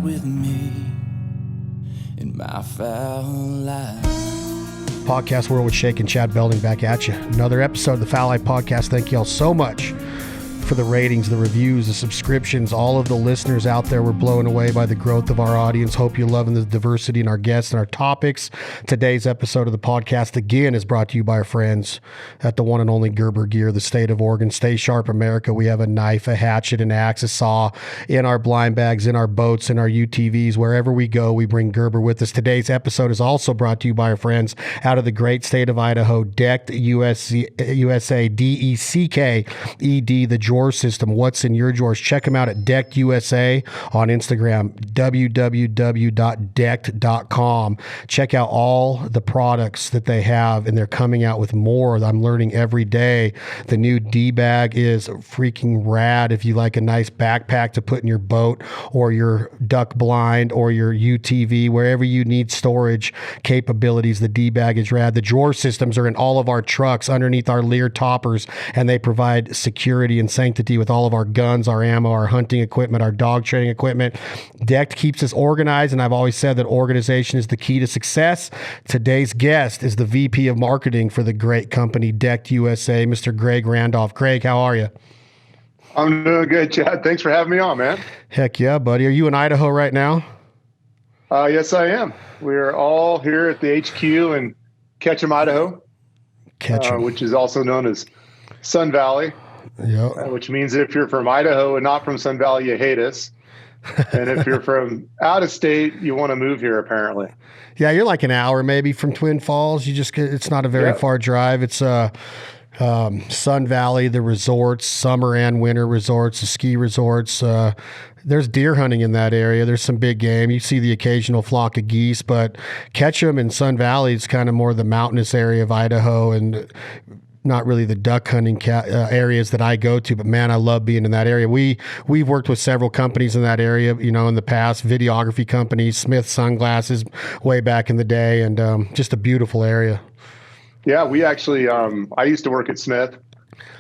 ride with me in my foul life. Podcast World with Shake and Chad Belding back at you. Another episode of the Foul Eye Podcast. Thank you all so much for the ratings, the reviews, the subscriptions, all of the listeners out there. We're blown away by the growth of our audience. Hope you're loving the diversity in our guests and our topics. Today's episode of the podcast, again, is brought to you by our friends at the one and only Gerber Gear, the state of Oregon. Stay sharp, America. We have a knife, a hatchet, an axe, a saw in our blind bags, in our boats, in our UTVs. Wherever we go, we bring Gerber with us. Today's episode is also brought to you by our friends out of the great state of Idaho, Decked USA, DECKED, the drawer system. What's in your drawers? Check them out at Decked USA on Instagram, www.decked.com. Check out all the products that they have, and they're coming out with more. I'm learning every day. The new DBag is freaking rad. If you like a nice backpack to put in your boat or your duck blind or your UTV, wherever you need storage capabilities, the DBag is rad. The drawer systems are in all of our trucks underneath our Lear toppers, and they provide security and sanctity with all of our guns, our ammo, our hunting equipment, our dog training equipment. Decked keeps us organized, and I've always said that organization is the key to success. Today's guest is the VP of Marketing for the great company Decked USA, Mr. Greg Randolph. Greg, how are you? I'm doing good, Chad. Thanks for having me on, man. Heck yeah, buddy. Are you in Idaho right now? Yes, I am. We're all here at the HQ in Ketchum, Idaho, which is also known as Sun Valley. Yep. Which means if you're from Idaho and not from Sun Valley, you hate us. And if you're from out of state, you want to move here, apparently. Yeah, you're like an hour maybe from Twin Falls. It's not a very far drive. It's Sun Valley, the resorts, summer and winter resorts, the ski resorts. There's deer hunting in that area. There's some big game. You see the occasional flock of geese, but Ketchum and Sun Valley is kind of more the mountainous area of Idaho, and not really the duck hunting areas that I go to, but man, I love being in that area. We've worked with several companies in that area, in the past, videography companies, Smith Sunglasses way back in the day, and just a beautiful area. Yeah, we actually, I used to work at Smith,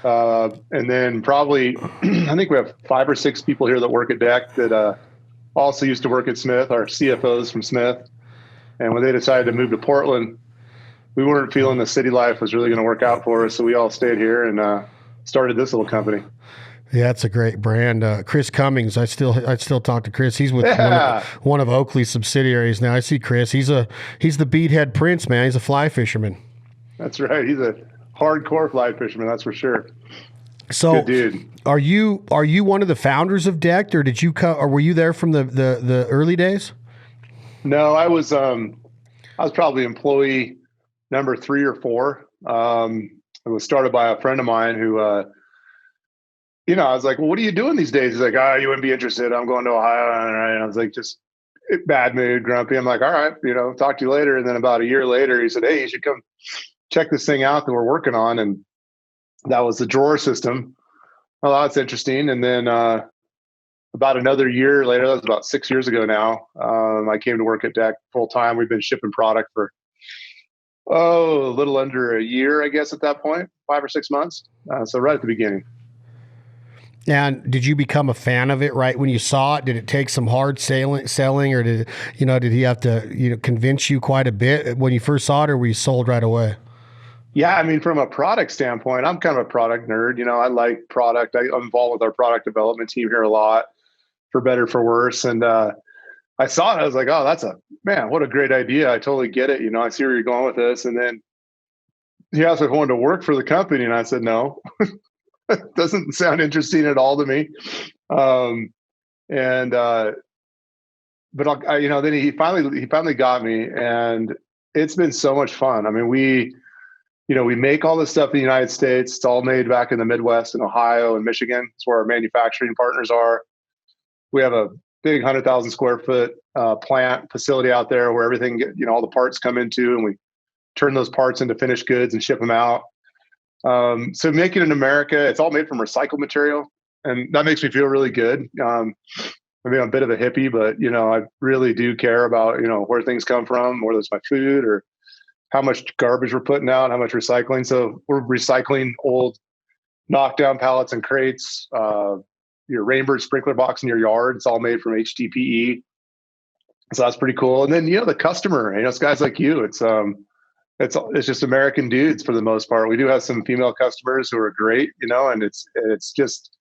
and then probably, I think we have 5 or 6 people here that work at Deck that also used to work at Smith, our CFOs from Smith. And when they decided to move to Portland, we weren't feeling the city life was really going to work out for us. So we all stayed here and started this little company. Yeah, it's a great brand. Chris Cummings, I still talk to Chris. He's with one of Oakley's subsidiaries now. I see Chris. He's the Beadhead Prince, man. He's a fly fisherman. That's right. He's a hardcore fly fisherman. That's for sure. So, good dude. Are you one of the founders of Decked, or did you come, or were you there from the early days? No, I was probably employee number 3 or 4. It was started by a friend of mine who, I was like, well, what are you doing these days? He's like, you wouldn't be interested. I'm going to Ohio. And I was like, just bad mood, grumpy. I'm like, all right, talk to you later. And then about a year later, he said, hey, you should come check this thing out that we're working on. And that was the drawer system. Oh, that's interesting. And then about another year later, that was about 6 years ago now, I came to work at Deck full time. We've been shipping product for a little under a year, I guess, at that point, 5 or 6 months. So right at the beginning. And did you become a fan of it right when you saw it? Did it take some hard selling, or did he have to convince you quite a bit when you first saw it, or were you sold right away? Yeah, I mean, from a product standpoint, I'm kind of a product nerd. I like product. I'm involved with our product development team here a lot, for better, for worse. And I saw it. I was like, oh, what a great idea. I totally get it. I see where you're going with this. And then he asked if I wanted to work for the company. And I said, no, it doesn't sound interesting at all to me. But then he finally got me, and it's been so much fun. I mean, we make all this stuff in the United States. It's all made back in the Midwest in Ohio and Michigan. It's where our manufacturing partners are. We have a big 100,000 square foot plant facility out there where everything, all the parts come into, and we turn those parts into finished goods and ship them out. So making it in America, it's all made from recycled material, and that makes me feel really good. I'm a bit of a hippie, but I really do care about where things come from, whether it's my food or how much garbage we're putting out, how much recycling. So we're recycling old knockdown pallets and crates, your Rainbird sprinkler box in your yard. It's all made from HDPE. So that's pretty cool. And then, the customer, it's guys like you. It's just American dudes for the most part. We do have some female customers who are great, and it's just,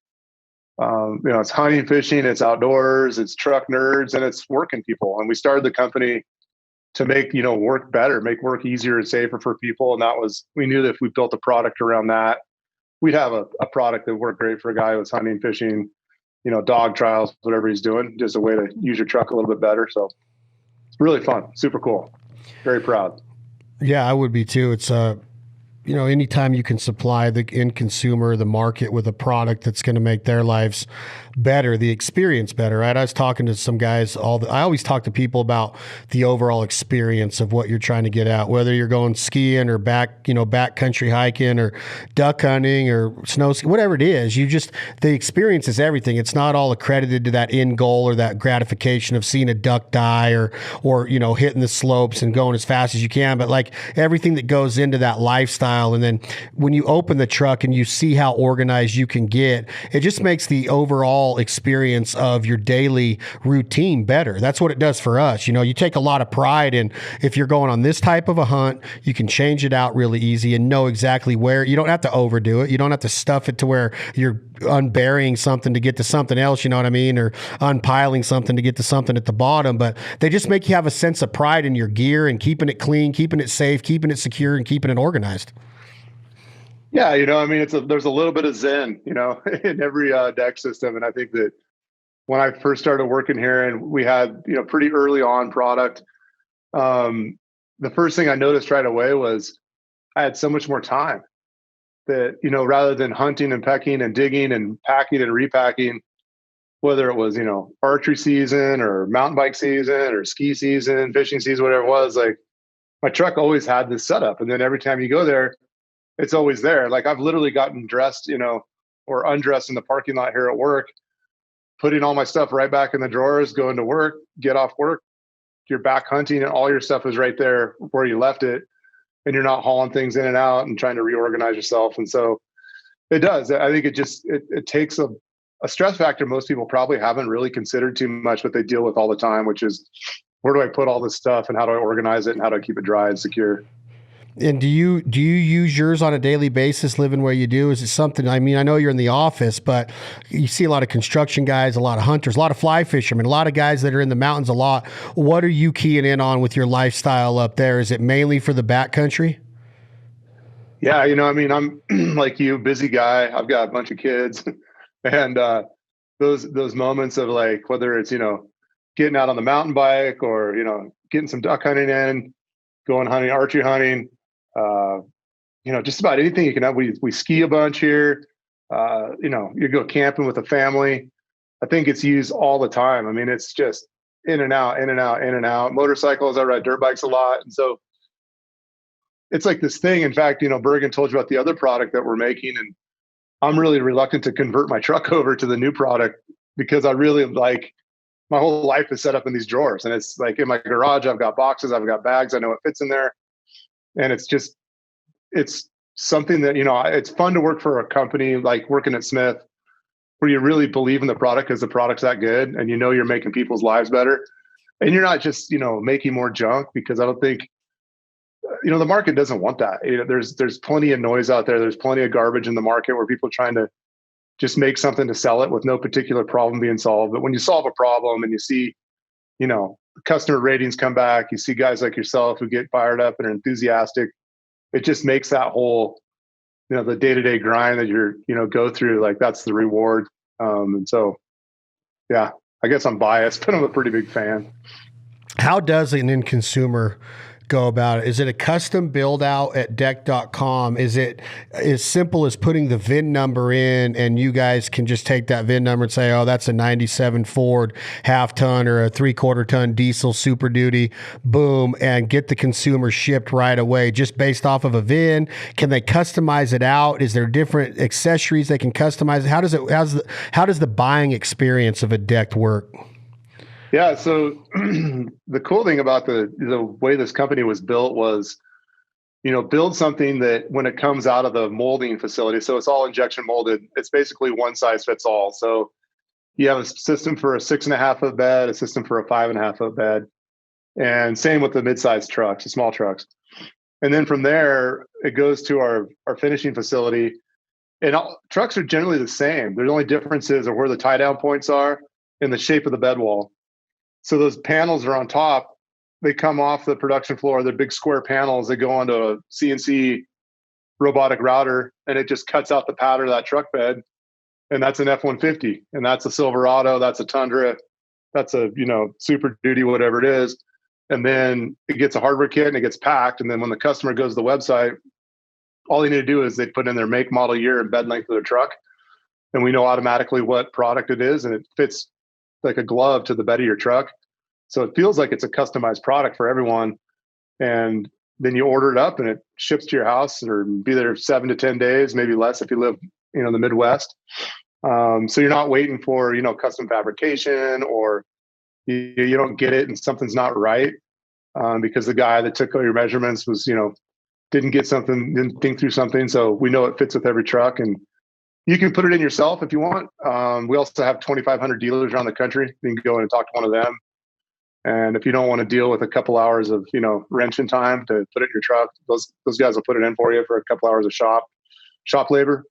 it's hunting, fishing, it's outdoors, it's truck nerds, and it's working people. And we started the company to make, work better, make work easier and safer for people. And we knew that if we built a product around that, we'd have a product that worked great for a guy who was hunting, fishing, dog trials, whatever he's doing, just a way to use your truck a little bit better. So it's really fun, super cool, very proud. Yeah, I would be too. It's anytime you can supply the end consumer, the market, with a product that's going to make their lives better, the experience better, right? I was talking to some guys. I always talk to people about the overall experience of what you're trying to get out, whether you're going skiing or backcountry hiking or duck hunting or snow skiing, whatever it is. The experience is everything. It's not all accredited to that end goal or that gratification of seeing a duck die or hitting the slopes and going as fast as you can, but like everything that goes into that lifestyle. And then when you open the truck and you see how organized you can get, it just makes the overall experience of your daily routine better. That's what it does for us. You take a lot of pride in, if you're going on this type of a hunt, you can change it out really easy and know exactly where. You don't have to overdo it. You don't have to stuff it to where you're unburying something to get to something else, you know what I mean? Or unpiling something to get to something at the bottom. But they just make you have a sense of pride in your gear and keeping it clean, keeping it safe, keeping it secure, and keeping it organized. Yeah, there's a little bit of zen, in every deck system. And I think that when I first started working here and we had, pretty early on product, the first thing I noticed right away was I had so much more time that, rather than hunting and pecking and digging and packing and repacking, whether it was, archery season or mountain bike season or ski season, fishing season, whatever it was, like my truck always had this setup. And then every time you go there, it's always there. Like I've literally gotten dressed, or undressed in the parking lot here at work, putting all my stuff right back in the drawers, going to work, get off work, you're back hunting and all your stuff is right there where you left it. And you're not hauling things in and out and trying to reorganize yourself. And so it does. I think it takes a stress factor most people probably haven't really considered too much, but they deal with all the time, which is, where do I put all this stuff and how do I organize it and how do I keep it dry and secure? And do you use yours on a daily basis, living where you do? Is it something, I know you're in the office, but you see a lot of construction guys, a lot of hunters, a lot of fly fishermen, a lot of guys that are in the mountains a lot. What are you keying in on with your lifestyle up there? Is it mainly for the backcountry? Yeah, I'm like you, busy guy. I've got a bunch of kids and those moments of like, whether it's, getting out on the mountain bike or, getting some duck hunting in, going hunting, archery hunting, just about anything you can have. We ski a bunch here. You go camping with a family. I think it's used all the time. It's just in and out, in and out, in and out. Motorcycles, I ride dirt bikes a lot. And so it's like this thing. In fact, Bergen told you about the other product that we're making, and I'm really reluctant to convert my truck over to the new product because I really like, my whole life is set up in these drawers, and it's like in my garage, I've got boxes, I've got bags, I know what fits in there. And it's something that, it's fun to work for a company like working at Smith, where you really believe in the product because the product's that good and you're making people's lives better. And you're not just, making more junk, because I don't think, the market doesn't want that. There's plenty of noise out there. There's plenty of garbage in the market where people are trying to just make something to sell it with no particular problem being solved. But when you solve a problem and you see, customer ratings come back, you see guys like yourself who get fired up and are enthusiastic, it just makes that whole, the day-to-day grind that you're, go through, like that's the reward. And so, yeah, I guess I'm biased, but I'm a pretty big fan. How does an end consumer go about it? Is it a custom build out at deck.com? Is it as simple as putting the VIN number in and you guys can just take that VIN number and say, oh, that's a 97 Ford half ton or a 3/4 ton diesel Super Duty, boom, and get the consumer shipped right away just based off of a VIN? Can they customize it out? Is there different accessories they can customize? How does the buying experience of a deck work? Yeah. So the cool thing about the way this company was built was, build something that when it comes out of the molding facility, so it's all injection molded, it's basically one size fits all. So you have a system for a 6.5 foot bed, a system for a 5.5 foot bed. And same with the mid-sized trucks, the small trucks. And then from there, it goes to our finishing facility. And trucks are generally the same. There's only differences of where the tie down points are and the shape of the bed wall. So those panels are on top. They come off the production floor. They're big square panels that go onto a CNC robotic router, and it just cuts out the pattern of that truck bed. And that's an F-150, and that's a Silverado, that's a Tundra, that's a, Super Duty, whatever it is. And then it gets a hardware kit and it gets packed. And then when the customer goes to the website, all they need to do is they put in their make, model, year, and bed length of their truck. And we know automatically what product it is, and it fits like a glove to the bed of your truck. So it feels like it's a customized product for everyone. And then you order it up and it ships to your house, or be there 7 to 10 days, maybe less if you live, in the Midwest. So you're not waiting for, custom fabrication, or you don't get it and something's not right because the guy that took all your measurements was, didn't think through something. So we know it fits with every truck, and you can put it in yourself if you want. We also have 2,500 dealers around the country. You can go in and talk to one of them. And if you don't want to deal with a couple hours of, wrenching time to put it in your truck, those guys will put it in for you for a couple hours of shop labor.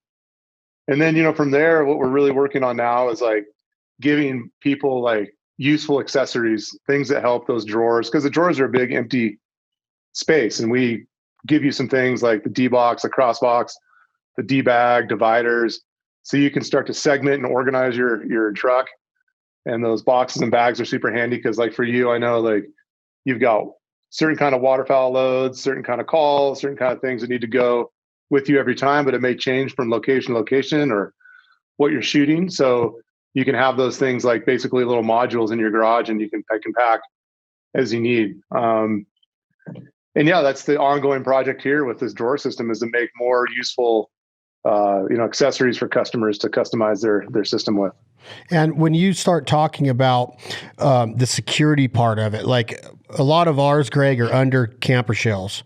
And then, from there, what we're really working on now is like giving people like useful accessories, things that help those drawers, because the drawers are a big empty space. And we give you some things like the D-box, the cross box, the DBag, dividers, so you can start to segment and organize your truck. And those boxes and bags are super handy because, like, for you, I know like you've got certain kind of waterfowl loads, certain kind of calls, certain kind of things that need to go with you every time, but it may change from location to location or what you're shooting. So you can have those things like basically little modules in your garage, and you can pick and pack as you need. And yeah, that's the ongoing project here with this drawer system, is to make more useful, accessories for customers to customize their system with. And when you start talking about the security part of it, like a lot of ours, Greg, are under camper shells.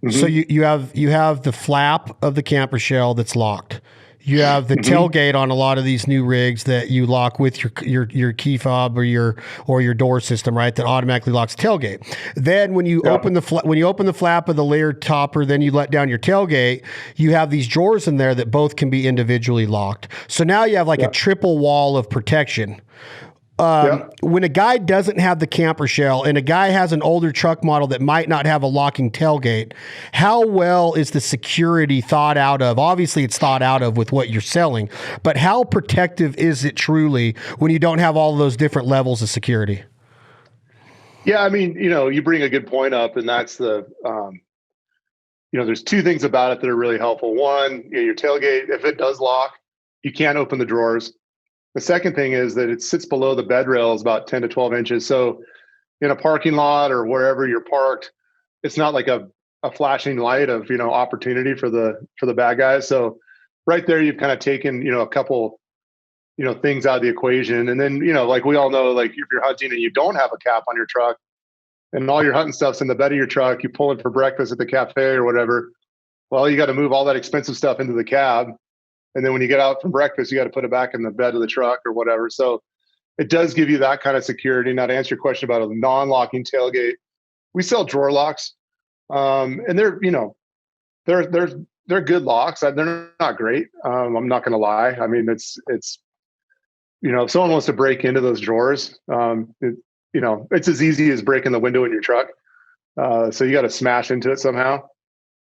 Mm-hmm. So you have the flap of the camper shell that's locked. You have the tailgate on a lot of these new rigs that you lock with your key fob or your door system, right? That automatically locks tailgate. Then when you open the flap of the layered topper, then you let down your tailgate. You have these drawers in there that both can be individually locked. So now you have like a triple wall of protection. When a guy doesn't have the camper shell and a guy has an older truck model that might not have a locking tailgate, how well is the security thought out of? Obviously it's thought out of with what you're selling, but how protective is it truly when you don't have all of those different levels of security? Yeah. I mean, you bring a good point up, and that's the, there's two things about it that are really helpful. One, your tailgate, if it does lock, you can't open the drawers. The second thing is that it sits below the bed rails about 10 to 12 inches. So in a parking lot or wherever you're parked, it's not like a flashing light of, opportunity for the bad guys. So right there, you've kind of taken, a couple, things out of the equation. And then, like we all know, like if you're hunting and you don't have a cap on your truck and all your hunting stuff's in the bed of your truck, you pull it for breakfast at the cafe or whatever. Well, you got to move all that expensive stuff into the cab. And then when you get out from breakfast, you got to put it back in the bed of the truck or whatever. So it does give you that kind of security. Now, to answer your question about a non-locking tailgate, we sell drawer locks, and they're good locks. They're not great. I'm not going to lie. I mean, it's if someone wants to break into those drawers, it's as easy as breaking the window in your truck. So you got to smash into it somehow.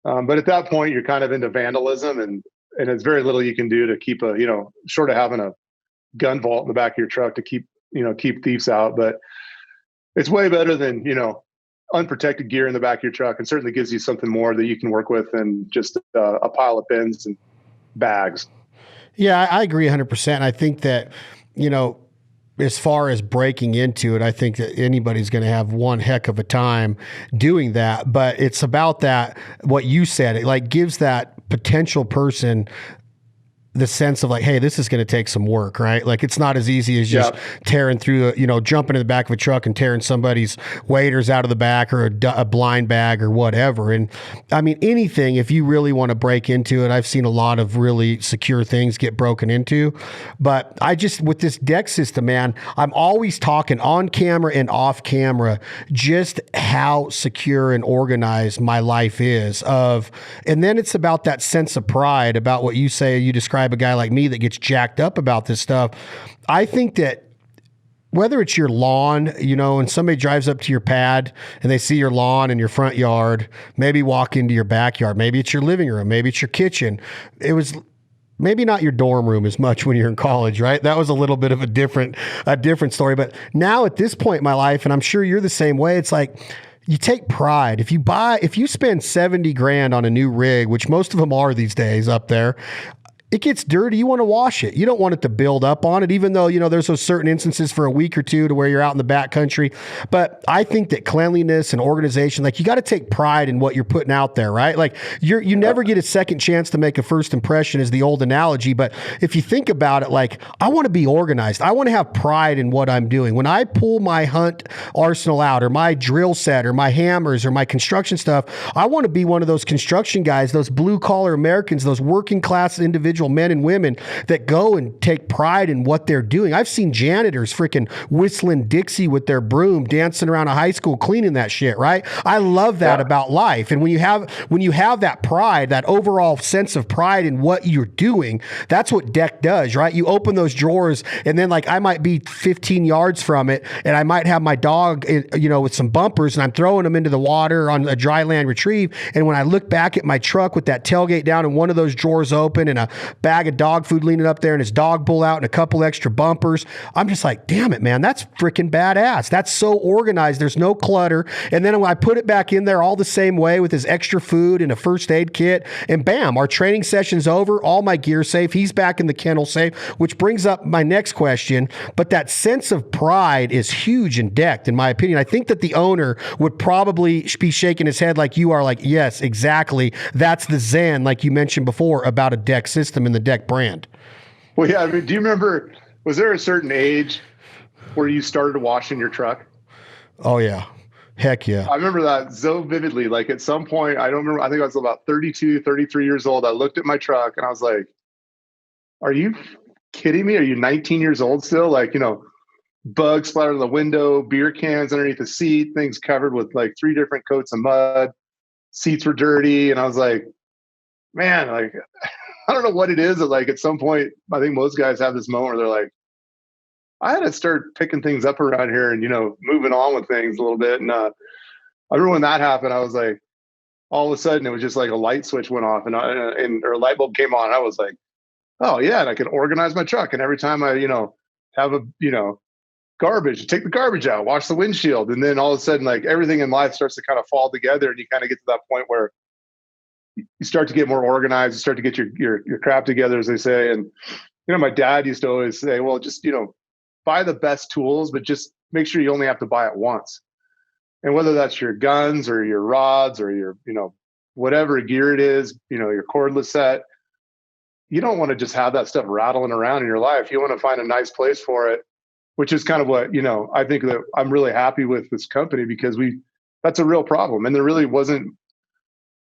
But at that point, you're kind of into vandalism, and it's very little you can do to keep short of having a gun vault in the back of your truck to keep thieves out. But it's way better than, unprotected gear in the back of your truck, and certainly gives you something more that you can work with than just a pile of bins and bags. Yeah, I agree 100%. I think that, as far as breaking into it, I think that anybody's going to have one heck of a time doing that. But it's about that, what you said, it like gives that potential person the sense of like, hey, this is going to take some work, right? Like it's not as easy as just tearing through, jumping in the back of a truck and tearing somebody's waders out of the back or a blind bag or whatever. And I mean, anything, if you really want to break into it, I've seen a lot of really secure things get broken into. But with this deck system, man, I'm always talking on camera and off camera, just how secure and organized my life is and then it's about that sense of pride about what you say. You describe a guy like me that gets jacked up about this stuff. I think that whether it's your lawn, and somebody drives up to your pad and they see your lawn and your front yard, maybe walk into your backyard, maybe it's your living room, maybe it's your kitchen. It was maybe not your dorm room as much when you're in college, right? That was a little bit of a different story. But now at this point in my life, and I'm sure you're the same way, it's like, you take pride. If you spend 70 grand on a new rig, which most of them are these days up there, it gets dirty. You want to wash it. You don't want it to build up on it, even though, there's those certain instances for a week or two to where you're out in the back country. But I think that cleanliness and organization, like you got to take pride in what you're putting out there, right? Like you never get a second chance to make a first impression is the old analogy. But if you think about it, like I want to be organized. I want to have pride in what I'm doing. When I pull my hunt arsenal out or my drill set or my hammers or my construction stuff, I want to be one of those construction guys, those blue collar Americans, those working class individuals, men and women that go and take pride in what they're doing. I've seen janitors freaking whistling Dixie with their broom, dancing around a high school, cleaning that shit, right? I love that about life. And when you have that pride, that overall sense of pride in what you're doing, that's what deck does, right? You open those drawers and then like I might be 15 yards from it and I might have my dog, with some bumpers and I'm throwing them into the water on a dry land retrieve. And when I look back at my truck with that tailgate down and one of those drawers open and a bag of dog food leaning up there and his dog pull out and a couple extra bumpers, I'm just like, damn it, man, that's freaking badass. That's so organized. There's no clutter. And then when I put it back in there all the same way with his extra food and a first aid kit, and bam, our training session's over, all my gear safe, he's back in the kennel safe, which brings up my next question. But that sense of pride is huge in decked, in my opinion. I think that the owner would probably be shaking his head like you are, like, yes, exactly. That's the zen, like you mentioned before, about a deck system in the deck brand. Well, yeah. I mean, do you remember, was there a certain age where you started washing your truck? Oh yeah. Heck yeah. I remember that so vividly. Like at some point, I don't remember, I think I was about 32, 33 years old. I looked at my truck and I was like, are you kidding me? Are you 19 years old still? Like, bugs splattered on the window, beer cans underneath the seat, things covered with like 3 different coats of mud, seats were dirty. And I was like, man, like, I don't know what it is that like at some point, I think most guys have this moment where they're like, I had to start picking things up around here and, moving on with things a little bit. And I remember when that happened, I was like, all of a sudden it was just like a light switch went off and or a light bulb came on. I was like, oh yeah. And I can organize my truck. And every time I, have a, garbage, take the garbage out, wash the windshield. And then all of a sudden, like everything in life starts to kind of fall together and you kind of get to that point where you start to get more organized, you start to get your crap together, as they say. And, my dad used to always say, well, just, buy the best tools, but just make sure you only have to buy it once. And whether that's your guns or your rods or your, whatever gear it is, your cordless set, you don't want to just have that stuff rattling around in your life. You want to find a nice place for it, which is kind of what, I think that I'm really happy with this company because that's a real problem. And there really wasn't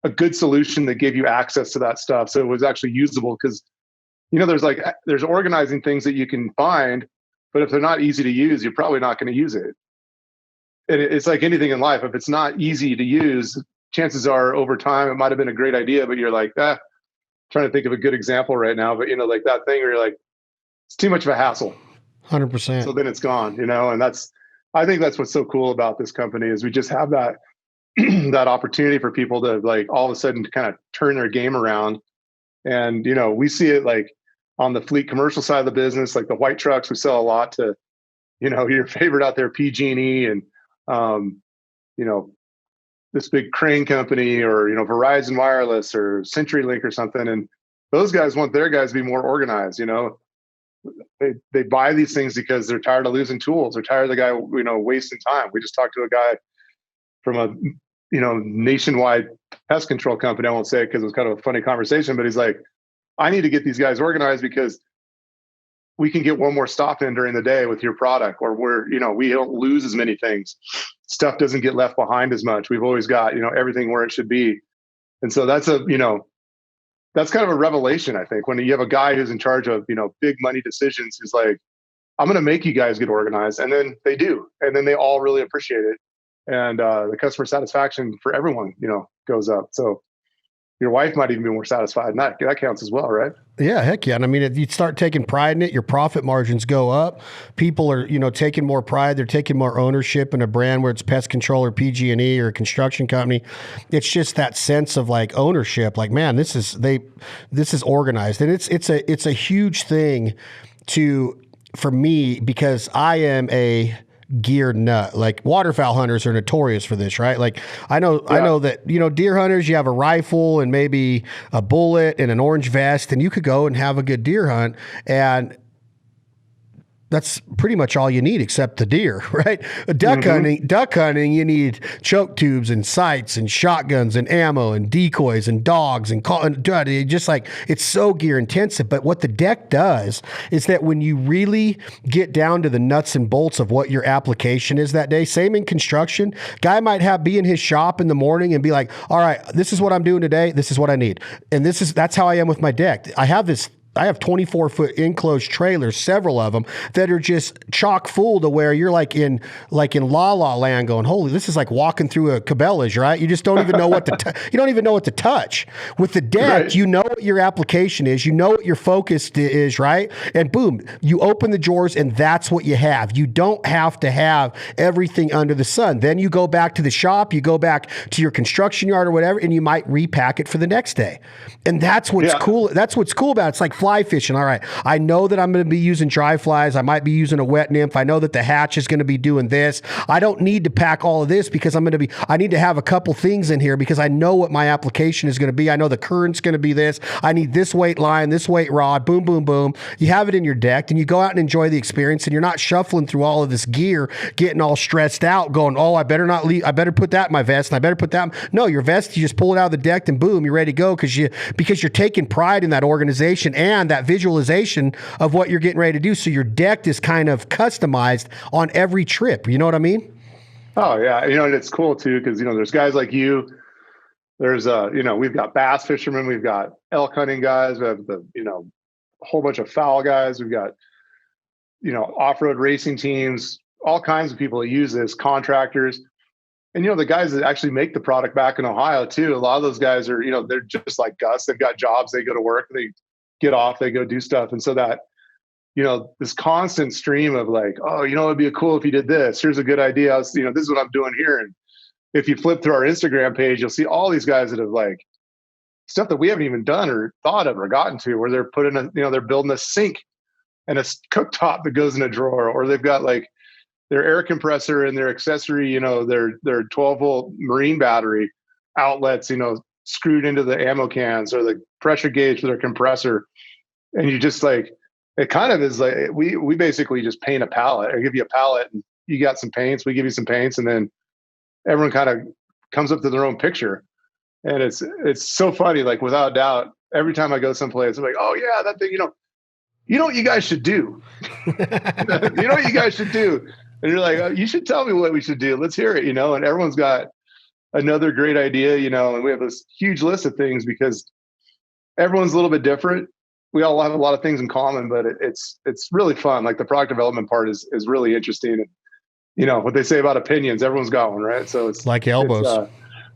a good solution that gave you access to that stuff. So it was actually usable because, there's organizing things that you can find, but if they're not easy to use, you're probably not going to use it. And it's like anything in life. If it's not easy to use, chances are over time, it might've been a great idea, but you're like, trying to think of a good example right now, but like that thing where you're like, it's too much of a hassle. 100%. So then it's gone, and I think that's what's so cool about this company is we just have that, that opportunity for people to like all of a sudden to kind of turn their game around. And, we see it like on the fleet commercial side of the business, like the white trucks, we sell a lot to, your favorite out there, PG&E and, this big crane company or, Verizon Wireless or CenturyLink or something. And those guys want their guys to be more organized, They buy these things because they're tired of losing tools. They're tired of the guy, wasting time. We just talked to a guy from a, nationwide pest control company. I won't say it because it was kind of a funny conversation, but he's like, I need to get these guys organized because we can get one more stop in during the day with your product, or we don't lose as many things. Stuff doesn't get left behind as much. We've always got, everything where it should be. And so that's that's kind of a revelation, I think, when you have a guy who's in charge of, big money decisions, who's like, I'm going to make you guys get organized. And then they do. And then they all really appreciate it. And the customer satisfaction for everyone, goes up. So your wife might even be more satisfied. And that counts as well, right? Yeah, heck yeah. And I mean, if you start taking pride in it, your profit margins go up. People are, taking more pride. They're taking more ownership in a brand, where it's pest control or PG&E or a construction company. It's just that sense of like ownership. Like, man, this is organized, and it's a huge thing for me, because I am a gear nut. Like, waterfowl hunters are notorious for this, right? Like, I know that, deer hunters, you have a rifle and maybe a bullet and an orange vest, and you could go and have a good deer hunt, and that's pretty much all you need, except the deer, right? Duck hunting, you need choke tubes and sights and shotguns and ammo and decoys and dogs and just like, it's so gear intensive. But what the deck does is that when you really get down to the nuts and bolts of what your application is that day, same in construction, guy might be in his shop in the morning and be like, all right, this is what I'm doing today. This is what I need. And that's how I am with my deck. I have 24-foot enclosed trailers, several of them, that are just chock full to where you're like in La La Land going, holy, this is like walking through a Cabela's, right? You just don't even know what to touch. With the deck, right, you know what your application is, you know what your focus is, right? And boom, you open the drawers and that's what you have. You don't have to have everything under the sun. Then you go back to the shop, you go back to your construction yard or whatever, and you might repack it for the next day. And that's what's cool. That's what's cool about it. It's like fly fishing. All right, I know that I'm going to be using dry flies. I might be using a wet nymph. I know that the hatch is going to be doing this. I don't need to pack all of this because I need to have a couple things in here because I know what my application is going to be. I know the current's going to be this. I need this weight line, this weight rod, boom, boom, boom. You have it in your deck and you go out and enjoy the experience, and you're not shuffling through all of this gear, getting all stressed out, going, oh, I better not leave. I better put that in my vest and I better put that. No, your vest, you just pull it out of the deck and boom, you're ready to go because you're taking pride in that organization and that visualization of what you're getting ready to do. So your deck is kind of customized on every trip. You know what I mean? Oh yeah. And it's cool too, because, there's guys like you, there's we've got bass fishermen, we've got elk hunting guys, we have the, a whole bunch of fowl guys. We've got, off-road racing teams, all kinds of people that use this, contractors. And, the guys that actually make the product back in Ohio too, a lot of those guys are, they're just like us. They've got jobs, they go to work, they get off, they go do stuff. And so that, this constant stream of like, oh, it'd be cool if you did this. Here's a good idea. This is what I'm doing here. And if you flip through our Instagram page, you'll see all these guys that have like stuff that we haven't even done or thought of or gotten to, where they're putting they're building a sink and a cooktop that goes in a drawer, or they've got like their air compressor and their accessory, their 12-volt marine battery outlets, screwed into the ammo cans, or the pressure gauge for their compressor. And you just like, it kind of is like, we basically just paint a palette, or give you a palette and you got some paints, we give you some paints, and then everyone kind of comes up to their own picture. And it's so funny. Like, without doubt, every time I go someplace, I'm like, oh yeah, that thing, you know what you guys should do. You know what you guys should do. And you're like, oh, you should tell me what we should do. Let's hear it, and everyone's got another great idea, and we have this huge list of things because everyone's a little bit different. We all have a lot of things in common, but it's really fun. Like, the product development part is really interesting. And what they say about opinions, everyone's got one, right? So it's like elbows.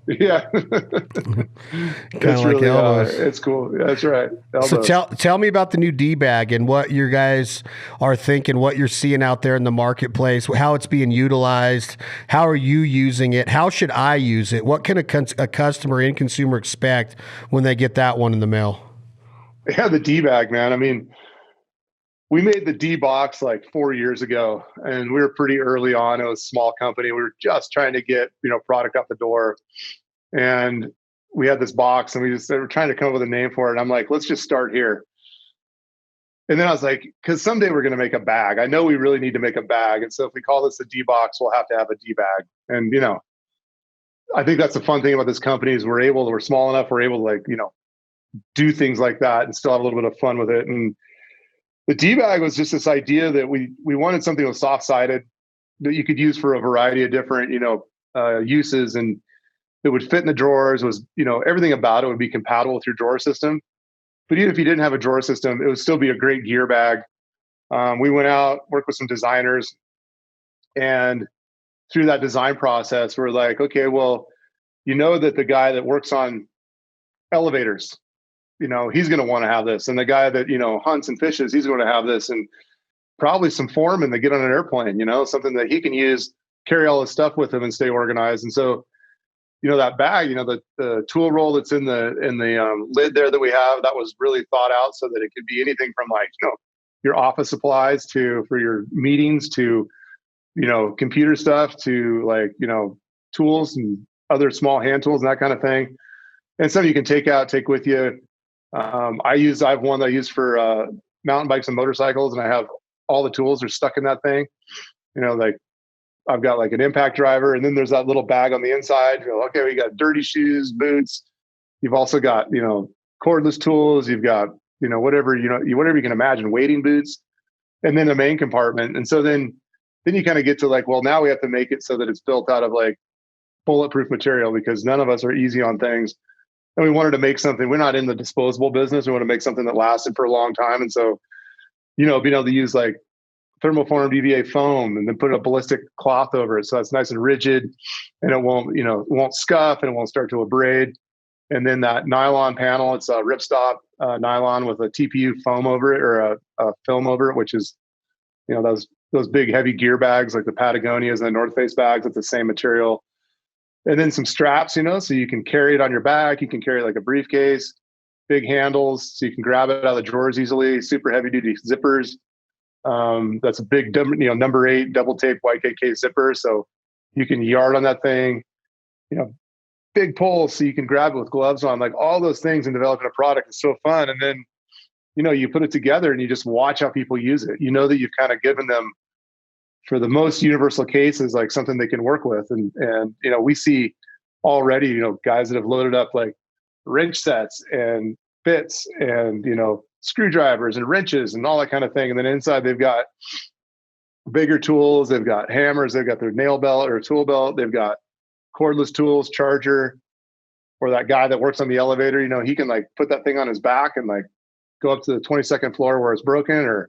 Yeah. It's like really, elbows. it's cool. That's right. Elbows. So tell me about the new DBag and what you guys are thinking, what you're seeing out there in the marketplace, how it's being utilized. How are you using it? How should I use it? What can a customer and consumer expect when they get that one in the mail? Yeah, the DBag, man. I mean, we made the D box like 4 years ago, and we were pretty early on. It was a small company. We were just trying to get, product out the door. And we had this box, and we were trying to come up with a name for it. And I'm like, let's just start here. And then I was like, because someday we're going to make a bag. I know we really need to make a bag. And so if we call this a D box, we'll have to have a D bag. And, I think that's the fun thing about this company is we're small enough, we're able to do things like that and still have a little bit of fun with it. And the D-bag was just this idea that we wanted something that was soft-sided that you could use for a variety of different, uses, and that would fit in the drawers. Was, everything about it would be compatible with your drawer system. But even if you didn't have a drawer system, it would still be a great gear bag. We went out, worked with some designers, and through that design process, we're like, okay, well, that the guy that works on elevators, he's going to want to have this. And the guy that, hunts and fishes, he's going to have this. And probably some foremen that get on an airplane, something that he can use, carry all his stuff with him and stay organized. And so, that bag, the tool roll that's in the lid there that we have, that was really thought out so that it could be anything from like, your office supplies for your meetings to, computer stuff to like, tools and other small hand tools and that kind of thing. And some you can take with you. I have one that I use for mountain bikes and motorcycles, and I have all the tools are stuck in that thing. Like I've got like an impact driver, and then there's that little bag on the inside. Okay, we got dirty shoes, boots. You've also got, cordless tools. You've got, whatever you can imagine, wading boots, and then a main compartment. And so then you kind of get to like, well, now we have to make it so that it's built out of like bulletproof material, because none of us are easy on things. And we wanted to make something. We're not in the disposable business. We want to make something that lasted for a long time. And so, being able to use like thermoformed EVA foam and then put a ballistic cloth over it, so it's nice and rigid, and it won't scuff and it won't start to abrade. And then that nylon panel, it's a ripstop nylon with a TPU foam over it, or a film over it, which is, those big heavy gear bags like the Patagonias and the North Face bags. It's the same material. And then some straps, so you can carry it on your back. You can carry like a briefcase, big handles, so you can grab it out of the drawers easily. Super heavy duty zippers. That's a big, number 8 double tape YKK zipper. So you can yard on that thing, big pole, so you can grab it with gloves on, like all those things. And developing a product is so fun. And then, you put it together and you just watch how people use it. That you've kind of given them, for the most universal cases, like something they can work with. And we see already, guys that have loaded up like wrench sets and bits and, screwdrivers and wrenches and all that kind of thing. And then inside they've got bigger tools, they've got hammers, they've got their nail belt or tool belt, they've got cordless tools, charger, or that guy that works on the elevator, he can like put that thing on his back and like go up to the 22nd floor where it's broken. Or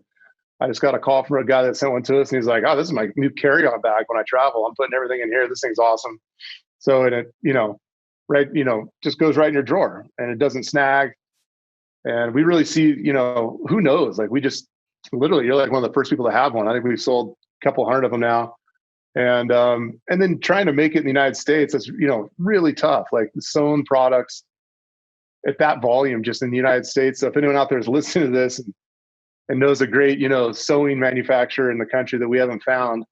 I just got a call from a guy that sent one to us, and he's like, oh, this is my new carry-on bag when I travel. I'm putting everything in here. This thing's awesome. So it, just goes right in your drawer and it doesn't snag. And we really see, who knows? Like we just literally, you're like one of the first people to have one. I think we've sold a couple hundred of them now. And then trying to make it in the United States, that's, really tough. Like the sewn products at that volume just in the United States. So if anyone out there is listening to this and knows a great, sewing manufacturer in the country that we haven't found,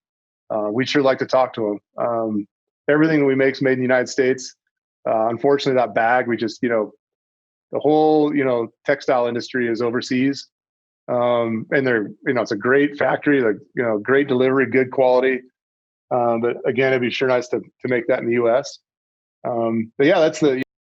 we'd sure like to talk to them. Everything that we make is made in the United States. Unfortunately, that bag, we just, the whole, textile industry is overseas. And they're, it's a great factory, like, great delivery, good quality. But again, it'd be sure nice to make that in the US. But yeah, that's the,